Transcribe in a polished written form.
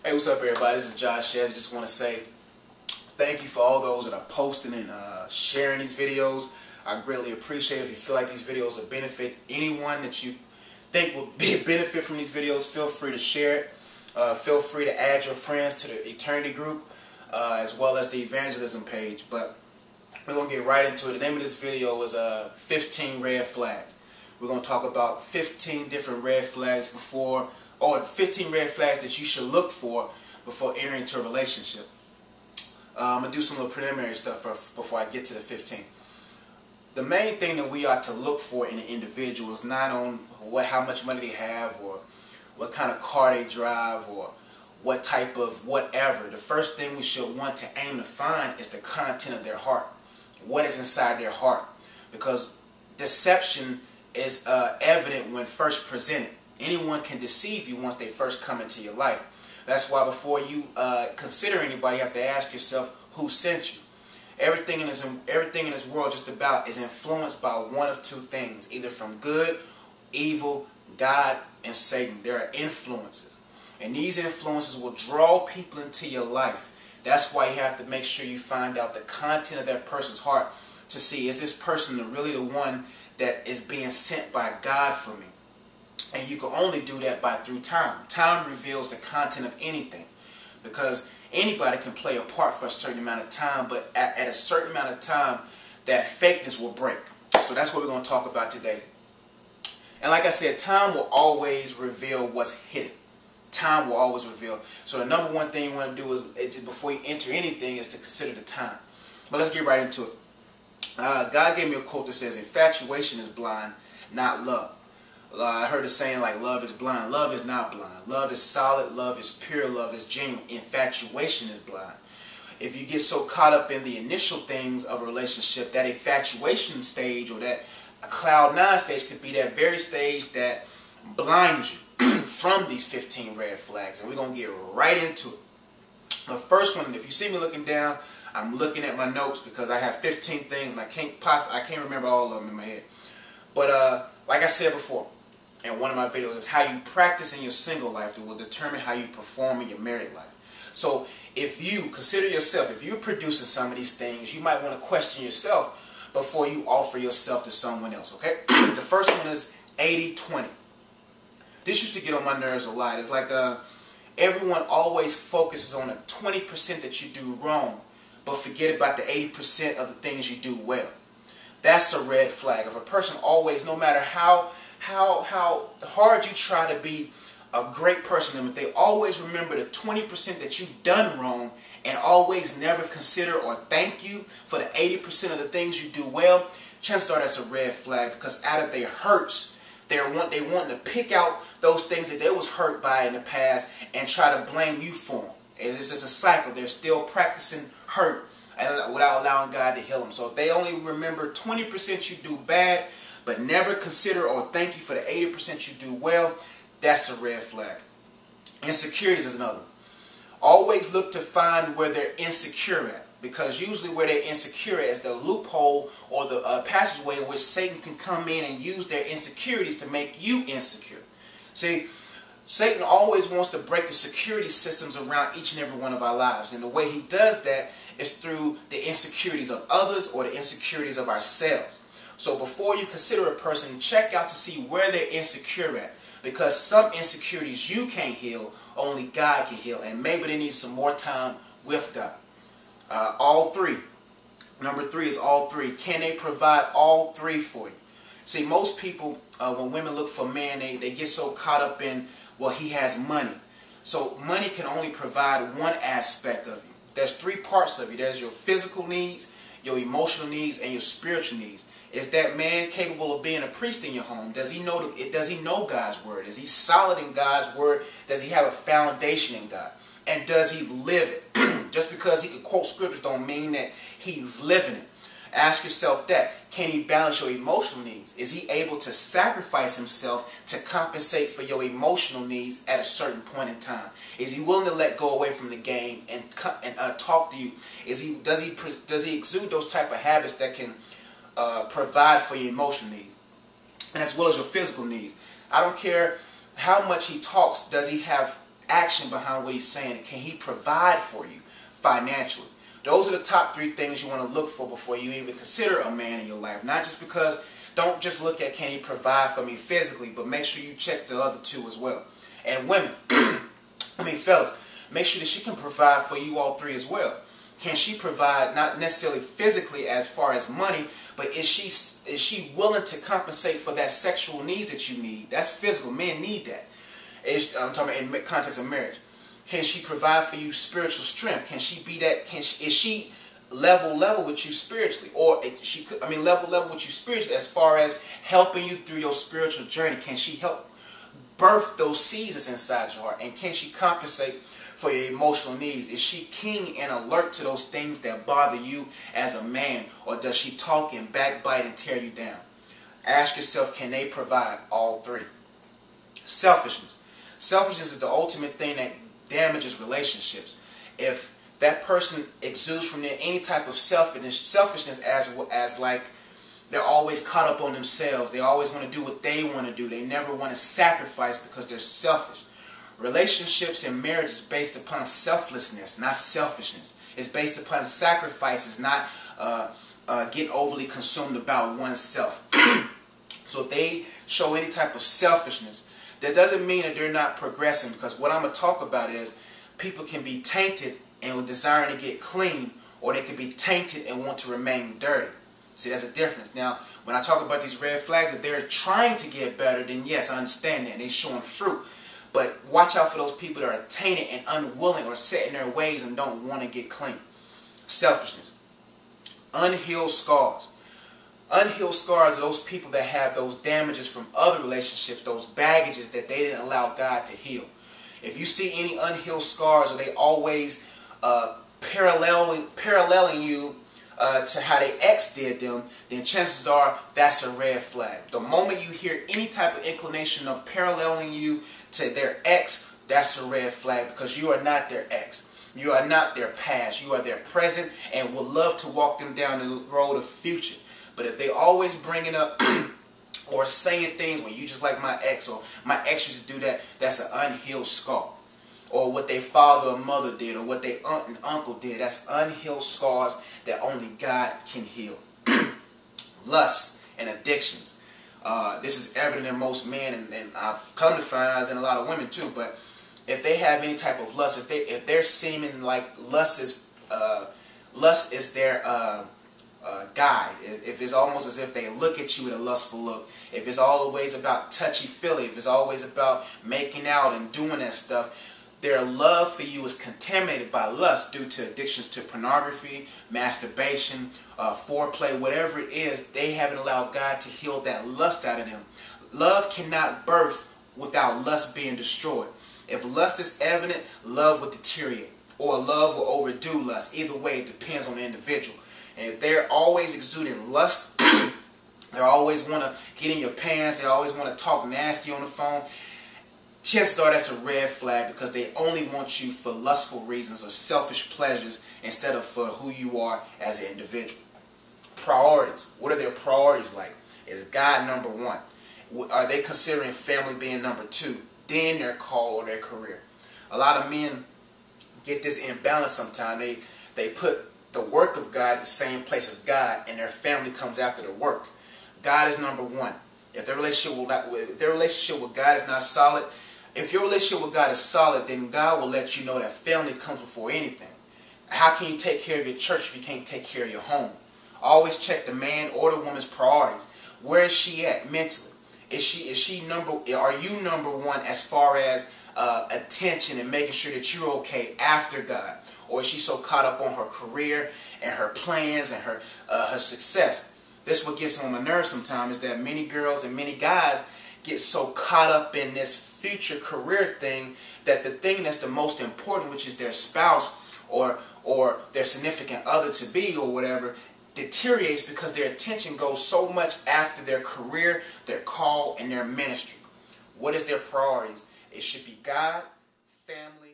Hey, what's up, everybody? This is Josh Shedd. I just want to say thank you for all those that are posting and sharing these videos. I greatly appreciate it. If you feel like these videos will benefit anyone that you think will be a benefit from these videos, feel free to share it. Feel free to add your friends to the Eternity group as well as the evangelism page. But we're going to get right into it. The name of this video is 15 Red Flags. We're going to talk about 15 different red flags or 15 red flags that you should look for before entering into a relationship. I'm going to do some little preliminary stuff before I get to the 15. The main thing that we ought to look for in an individual is not on how much money they have or what kind of car they drive or what type of whatever. The first thing we should want to aim to find is the content of their heart. What is inside their heart? Because deception is evident when first presented. Anyone can deceive you once they first come into your life. That's why before you consider anybody, you have to ask yourself who sent you. Everything in this world just about is influenced by one of two things, either from good, evil, God, and Satan. There are influences. And these influences will draw people into your life. That's why you have to make sure you find out the content of that person's heart to see, is this person really the one that is being sent by God for me? And you can only do that through time. Time reveals the content of anything. Because anybody can play a part for a certain amount of time, but at a certain amount of time, that fakeness will break. So that's what we're going to talk about today. And like I said, time will always reveal what's hidden. Time will always reveal. So the number one thing you want to do is, before you enter anything, is to consider the time. But let's get right into it. God gave me a quote that says, infatuation is blind, not love. I heard the saying like love is blind. Love is not blind. Love is solid. Love is pure. Love is genuine. Infatuation is blind. If you get so caught up in the initial things of a relationship, that infatuation stage or that cloud nine stage could be that very stage that blinds you from these 15 red flags. And we're going to get right into it. The first one, if you see me looking down, I'm looking at my notes because I have 15 things and I can't remember all of them in my head. But like I said before, in one of my videos, is how you practice in your single life that will determine how you perform in your married life. So if you consider yourself, if you're producing some of these things, you might want to question yourself before you offer yourself to someone else, okay? The first one is 80-20. This used to get on my nerves a lot. It's like everyone always focuses on the 20% that you do wrong, but forget about the 80% of the things you do well. That's a red flag. If a person always, no matter how hard you try to be a great person, if they always remember the 20% that you've done wrong and always never consider or thank you for the 80% of the things you do well, chances are that's a red flag, because out of their hurts, they want to pick out those things that they was hurt by in the past and try to blame you for them. It's just a cycle. They're still practicing hurt without allowing God to heal them. So if they only remember 20% you do bad, but never consider or thank you for the 80% you do well, that's a red flag. Insecurities is another one. Always look to find where they're insecure at, because usually where they're insecure at is the loophole or the passageway in which Satan can come in and use their insecurities to make you insecure. See, Satan always wants to break the security systems around each and every one of our lives. And the way he does that is through the insecurities of others or the insecurities of ourselves. So before you consider a person, check out to see where they're insecure at. Because some insecurities you can't heal, only God can heal. And maybe they need some more time with God. All three. Number 3 is all three. Can they provide all three for you? See, most people, when women look for men, they get so caught up in, well, he has money. So money can only provide one aspect of you. There's 3 parts of you. There's your physical needs, your emotional needs, and your spiritual needs. Is that man capable of being a priest in your home? Does he know God's word? Is he solid in God's word? Does he have a foundation in God? And does he live it? Just because he can quote scriptures don't mean that he's living it. Ask yourself that. Can he balance your emotional needs? Is he able to sacrifice himself to compensate for your emotional needs at a certain point in time? Is he willing to let go away from the game and talk to you? Does he exude those type of habits that can provide for your emotional needs, and as well as your physical needs? I don't care how much he talks. Does he have action behind what he's saying? Can he provide for you financially? Those are the top 3 things you want to look for before you even consider a man in your life. Not just because, don't just look at can he provide for me physically, but make sure you check the other 2 as well. And women, fellas, make sure that she can provide for you all 3 as well. Can she provide, not necessarily physically as far as money, but is she willing to compensate for that sexual needs that you need? That's physical. Men need that. I'm talking about in the context of marriage. Can she provide for you spiritual strength? Can she be that? Is she level with you spiritually, or level with you spiritually as far as helping you through your spiritual journey? Can she help birth those seasons inside your heart? And can she compensate for your emotional needs? Is she keen and alert to those things that bother you as a man, or does she talk and backbite and tear you down? Ask yourself, can they provide all 3? Selfishness. Selfishness is the ultimate thing that damages relationships. If that person exudes from there any type of selfishness as like they're always caught up on themselves, they always want to do what they want to do, they never want to sacrifice because they're selfish. Relationships and marriage is based upon selflessness, not selfishness. It's based upon sacrifices, not getting overly consumed about oneself. So if they show any type of selfishness, that doesn't mean that they're not progressing, because what I'm going to talk about is people can be tainted and desiring to get clean, or they can be tainted and want to remain dirty. See, there's a difference. Now, when I talk about these red flags, if they're trying to get better, then yes, I understand that, and they're showing fruit. But watch out for those people that are tainted and unwilling or set in their ways and don't want to get clean. Selfishness. Unhealed scars. Unhealed scars are those people that have those damages from other relationships, those baggages that they didn't allow God to heal. If you see any unhealed scars, or they always paralleling you to how their ex did them, then chances are that's a red flag. The moment you hear any type of inclination of paralleling you to their ex, that's a red flag, because you are not their ex. You are not their past. You are their present, and would love to walk them down the road of future. But if they always bringing up or saying things, well, you just like my ex, or my ex used to do that, that's an unhealed scar. Or what their father or mother did, or what their aunt and uncle did, that's unhealed scars that only God can heal. Lust and addictions. This is evident in most men, and I've come to find out in a lot of women too. But if they have any type of lust, if they're seeming like lust is their guide, if it's almost as if they look at you with a lustful look, if it's always about touchy-feely, if it's always about making out and doing that stuff, their love for you is contaminated by lust due to addictions to pornography, masturbation, foreplay, whatever it is. They haven't allowed God to heal that lust out of them. Love cannot birth without lust being destroyed. If lust is evident, love will deteriorate, or love will overdo lust. Either way, it depends on the individual. And if they're always exuding lust, they always want to get in your pants, they always want to talk nasty on the phone, chances are that's a red flag, because they only want you for lustful reasons or selfish pleasures instead of for who you are as an individual. Priorities. What are their priorities like? Is God number 1? Are they considering family being number 2? Then their call or their career. A lot of men get this imbalance sometimes. They put the work of God the same place as God, and their family comes after the work. God is number 1. If their relationship with God is not solid, if your relationship with God is solid, then God will let you know that family comes before anything. How can you take care of your church if you can't take care of your home? Always check the man or the woman's priorities. Where is she at mentally? Are you number 1 as far as attention and making sure that you're okay after God? Or is she so caught up on her career and her plans and her success? This is what gets on my nerves sometimes, is that many girls and many guys get so caught up in this future career thing that the thing that's the most important, which is their spouse or their significant other to be or whatever, deteriorates because their attention goes so much after their career, their call, and their ministry. What is their priorities? It should be God, family,